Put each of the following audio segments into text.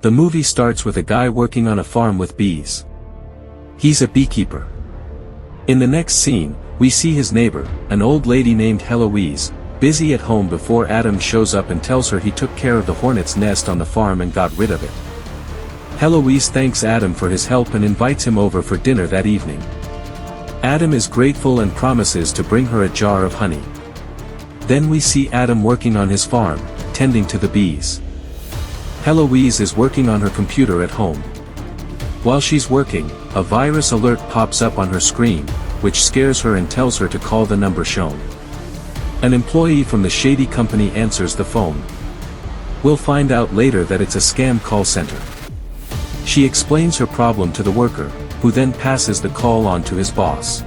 The movie starts with a guy working on a farm with bees. He's a beekeeper. In the next scene, we see his neighbor, an old lady named Heloise, busy at home before Adam shows up and tells her he took care of the hornet's nest on the farm and got rid of it. Heloise thanks Adam for his help and invites him over for dinner that evening. Adam is grateful and promises to bring her a jar of honey. Then we see Adam working on his farm, tending to the bees. Heloise is working on her computer at home. While she's working, a virus alert pops up on her screen, which scares her and tells her to call the number shown. An employee from the shady company answers the phone. We'll find out later that it's a scam call center. She explains her problem to the worker, who then passes the call on to his boss.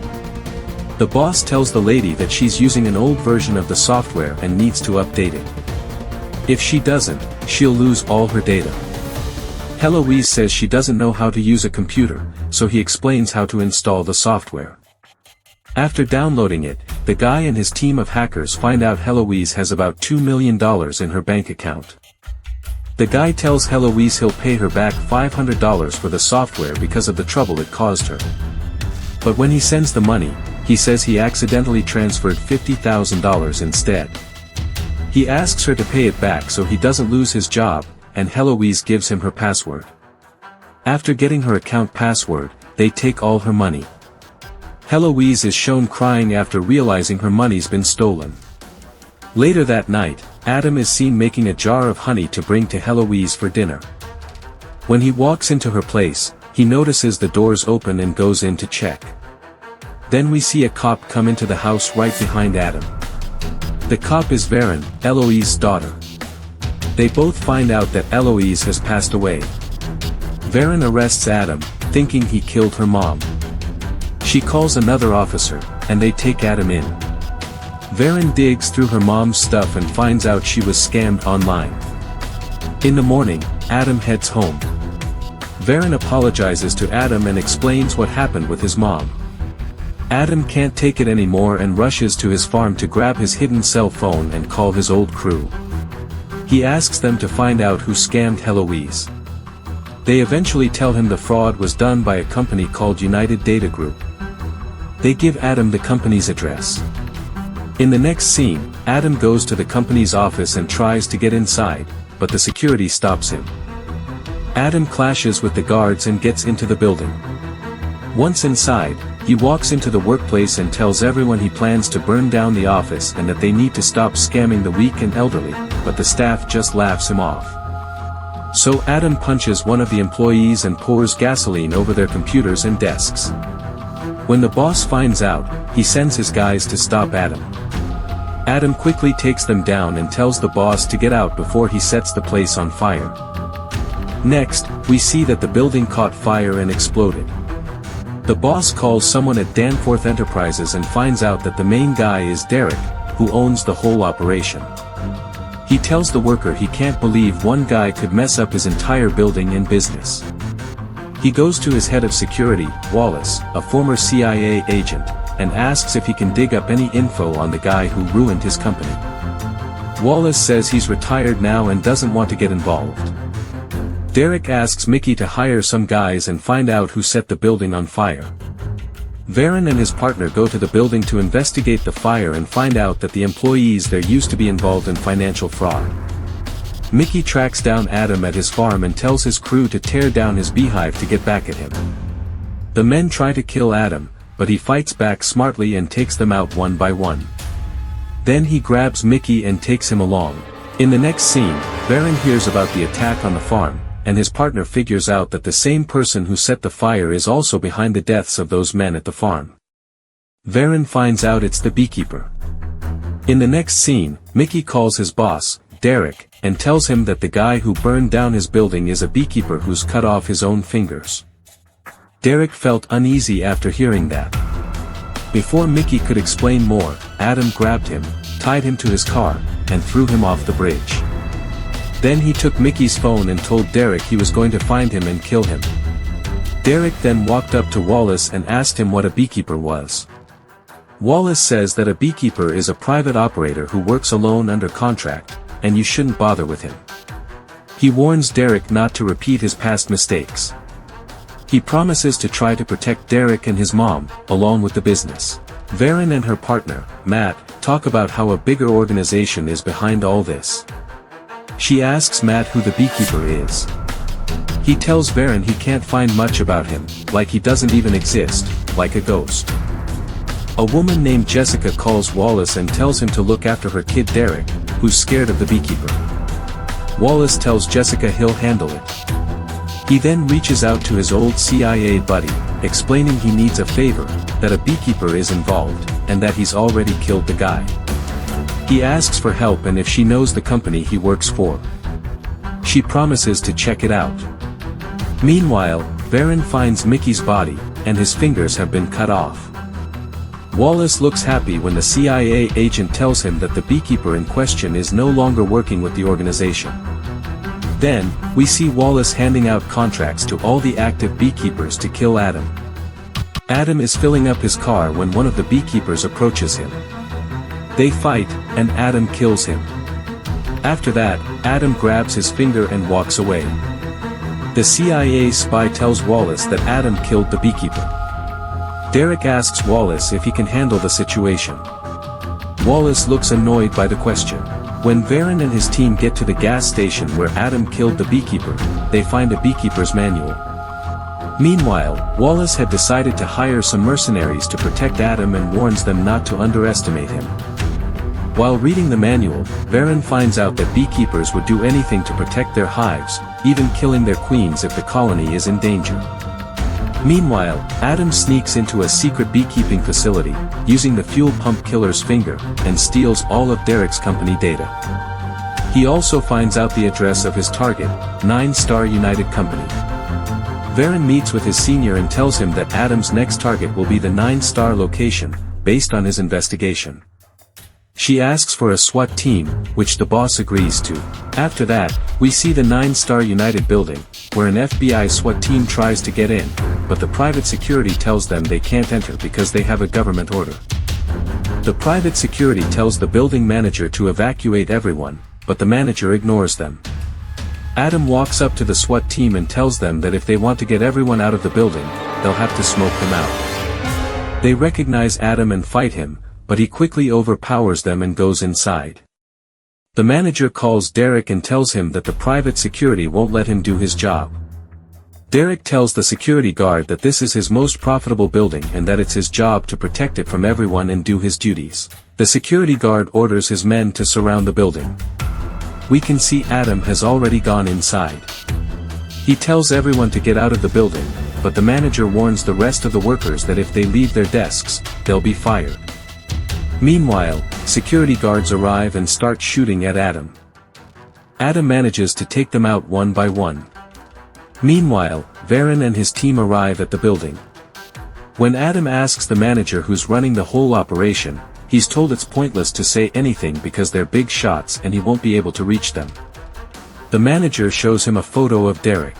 The boss tells the lady that she's using an old version of the software and needs to update it. If she doesn't, she'll lose all her data. Heloise says she doesn't know how to use a computer, so he explains how to install the software. After downloading it, the guy and his team of hackers find out Heloise has about $2 million in her bank account. The guy tells Heloise he'll pay her back $500 for the software because of the trouble it caused her. But when he sends the money, he says he accidentally transferred $50,000 instead. He asks her to pay it back so he doesn't lose his job, and Heloise gives him her password. After getting her account password, they take all her money. Heloise is shown crying after realizing her money's been stolen. Later that night, Adam is seen making a jar of honey to bring to Heloise for dinner. When he walks into her place, he notices the doors open and goes in to check. Then we see a cop come into the house right behind Adam. The cop is Varen, Eloise's daughter. They both find out that Eloise has passed away. Varen arrests Adam, thinking he killed her mom. She calls another officer, and they take Adam in. Varen digs through her mom's stuff and finds out she was scammed online. In the morning, Adam heads home. Varen apologizes to Adam and explains what happened with his mom. Adam can't take it anymore and rushes to his farm to grab his hidden cell phone and call his old crew. He asks them to find out who scammed Heloise. They eventually tell him the fraud was done by a company called United Data Group. They give Adam the company's address. In the next scene, Adam goes to the company's office and tries to get inside, but the security stops him. Adam clashes with the guards and gets into the building. Once inside, he walks into the workplace and tells everyone he plans to burn down the office and that they need to stop scamming the weak and elderly, but the staff just laughs him off. So Adam punches one of the employees and pours gasoline over their computers and desks. When the boss finds out, he sends his guys to stop Adam. Adam quickly takes them down and tells the boss to get out before he sets the place on fire. Next, we see that the building caught fire and exploded. The boss calls someone at Danforth Enterprises and finds out that the main guy is Derek, who owns the whole operation. He tells the worker he can't believe one guy could mess up his entire building and business. He goes to his head of security, Wallace, a former CIA agent, and asks if he can dig up any info on the guy who ruined his company. Wallace says he's retired now and doesn't want to get involved. Derek asks Mickey to hire some guys and find out who set the building on fire. Varen and his partner go to the building to investigate the fire and find out that the employees there used to be involved in financial fraud. Mickey tracks down Adam at his farm and tells his crew to tear down his beehive to get back at him. The men try to kill Adam, but he fights back smartly and takes them out one by one. Then he grabs Mickey and takes him along. In the next scene, Varen hears about the attack on the farm, and his partner figures out that the same person who set the fire is also behind the deaths of those men at the farm. Varen finds out it's the beekeeper. In the next scene, Mickey calls his boss, Derek, and tells him that the guy who burned down his building is a beekeeper who's cut off his own fingers. Derek felt uneasy after hearing that. Before Mickey could explain more, Adam grabbed him, tied him to his car, and threw him off the bridge. Then he took Mickey's phone and told Derek he was going to find him and kill him. Derek then walked up to Wallace and asked him what a beekeeper was. Wallace says that a beekeeper is a private operator who works alone under contract, and you shouldn't bother with him. He warns Derek not to repeat his past mistakes. He promises to try to protect Derek and his mom, along with the business. Varen and her partner, Matt, talk about how a bigger organization is behind all this. She asks Matt who the beekeeper is. He tells Varen he can't find much about him, like he doesn't even exist, like a ghost. A woman named Jessica calls Wallace and tells him to look after her kid Derek, who's scared of the beekeeper. Wallace tells Jessica he'll handle it. He then reaches out to his old CIA buddy, explaining he needs a favor, that a beekeeper is involved, and that he's already killed the guy. He asks for help and if she knows the company he works for. She promises to check it out. Meanwhile, Varen finds Mickey's body, and his fingers have been cut off. Wallace looks happy when the CIA agent tells him that the beekeeper in question is no longer working with the organization. Then, we see Wallace handing out contracts to all the active beekeepers to kill Adam. Adam is filling up his car when one of the beekeepers approaches him. They fight, and Adam kills him. After that, Adam grabs his finger and walks away. The CIA spy tells Wallace that Adam killed the beekeeper. Derek asks Wallace if he can handle the situation. Wallace looks annoyed by the question. When Varen and his team get to the gas station where Adam killed the beekeeper, they find a beekeeper's manual. Meanwhile, Wallace had decided to hire some mercenaries to protect Adam and warns them not to underestimate him. While reading the manual, Varen finds out that beekeepers would do anything to protect their hives, even killing their queens if the colony is in danger. Meanwhile, Adam sneaks into a secret beekeeping facility, using the fuel pump killer's finger, and steals all of Derek's company data. He also finds out the address of his target, 9-Star United Company. Varen meets with his senior and tells him that Adam's next target will be the 9-Star location, based on his investigation. She asks for a SWAT team, which the boss agrees to. After that, we see the 9-Star United building, where an FBI SWAT team tries to get in, but the private security tells them they can't enter because they have a government order. The private security tells the building manager to evacuate everyone, but the manager ignores them. Adam walks up to the SWAT team and tells them that if they want to get everyone out of the building, they'll have to smoke them out. They recognize Adam and fight him, but he quickly overpowers them and goes inside. The manager calls Derek and tells him that the private security won't let him do his job. Derek tells the security guard that this is his most profitable building and that it's his job to protect it from everyone and do his duties. The security guard orders his men to surround the building. We can see Adam has already gone inside. He tells everyone to get out of the building, but the manager warns the rest of the workers that if they leave their desks, they'll be fired. Meanwhile, security guards arrive and start shooting at Adam. Adam manages to take them out one by one. Meanwhile, Varen and his team arrive at the building. When Adam asks the manager who's running the whole operation, he's told it's pointless to say anything because they're big shots and he won't be able to reach them. The manager shows him a photo of Derek.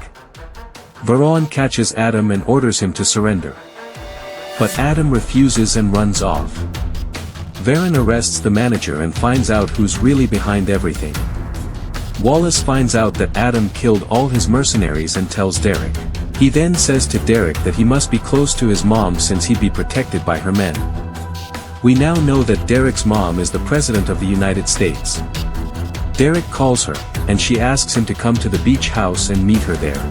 Varen catches Adam and orders him to surrender. But Adam refuses and runs off. Varen arrests the manager and finds out who's really behind everything. Wallace finds out that Adam killed all his mercenaries and tells Derek. He then says to Derek that he must be close to his mom since he'd be protected by her men. We now know that Derek's mom is the President of the United States. Derek calls her, and she asks him to come to the beach house and meet her there.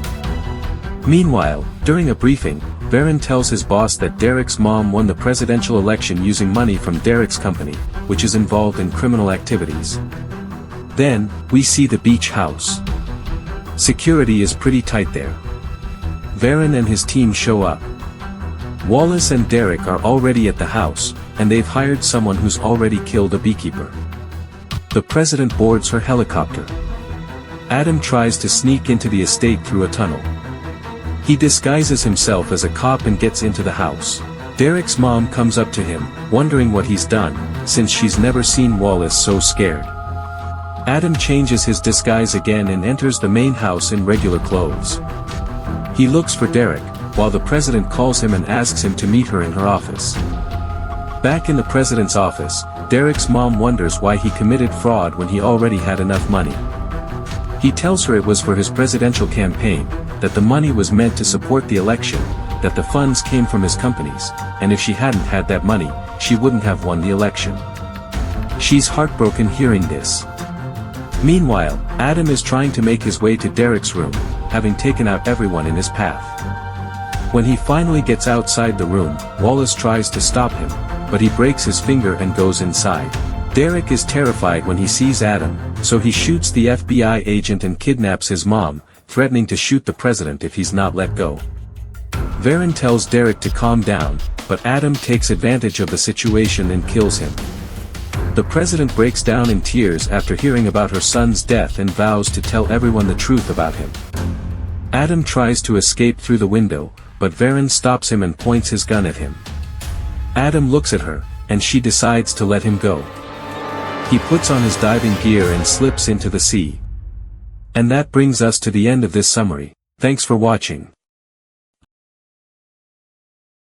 Meanwhile, during a briefing, Varen tells his boss that Derek's mom won the presidential election using money from Derek's company, which is involved in criminal activities. Then, we see the beach house. Security is pretty tight there. Varen and his team show up. Wallace and Derek are already at the house, and they've hired someone who's already killed a beekeeper. The president boards her helicopter. Adam tries to sneak into the estate through a tunnel. He disguises himself as a cop and gets into the house. Derek's mom comes up to him, wondering what he's done, since she's never seen Wallace so scared. Adam changes his disguise again and enters the main house in regular clothes. He looks for Derek, while the president calls him and asks him to meet her in her office. Back in the president's office, Derek's mom wonders why he committed fraud when he already had enough money. He tells her it was for his presidential campaign, that the money was meant to support the election, that the funds came from his companies, and if she hadn't had that money, she wouldn't have won the election. She's heartbroken hearing this. Meanwhile, Adam is trying to make his way to Derek's room, having taken out everyone in his path. When he finally gets outside the room, Wallace tries to stop him, but he breaks his finger and goes inside. Derek is terrified when he sees Adam, so he shoots the FBI agent and kidnaps his mom, threatening to shoot the president if he's not let go. Varen tells Derek to calm down, but Adam takes advantage of the situation and kills him. The president breaks down in tears after hearing about her son's death and vows to tell everyone the truth about him. Adam tries to escape through the window, but Varen stops him and points his gun at him. Adam looks at her, and she decides to let him go. He puts on his diving gear and slips into the sea. And that brings us to the end of this summary. Thanks for watching.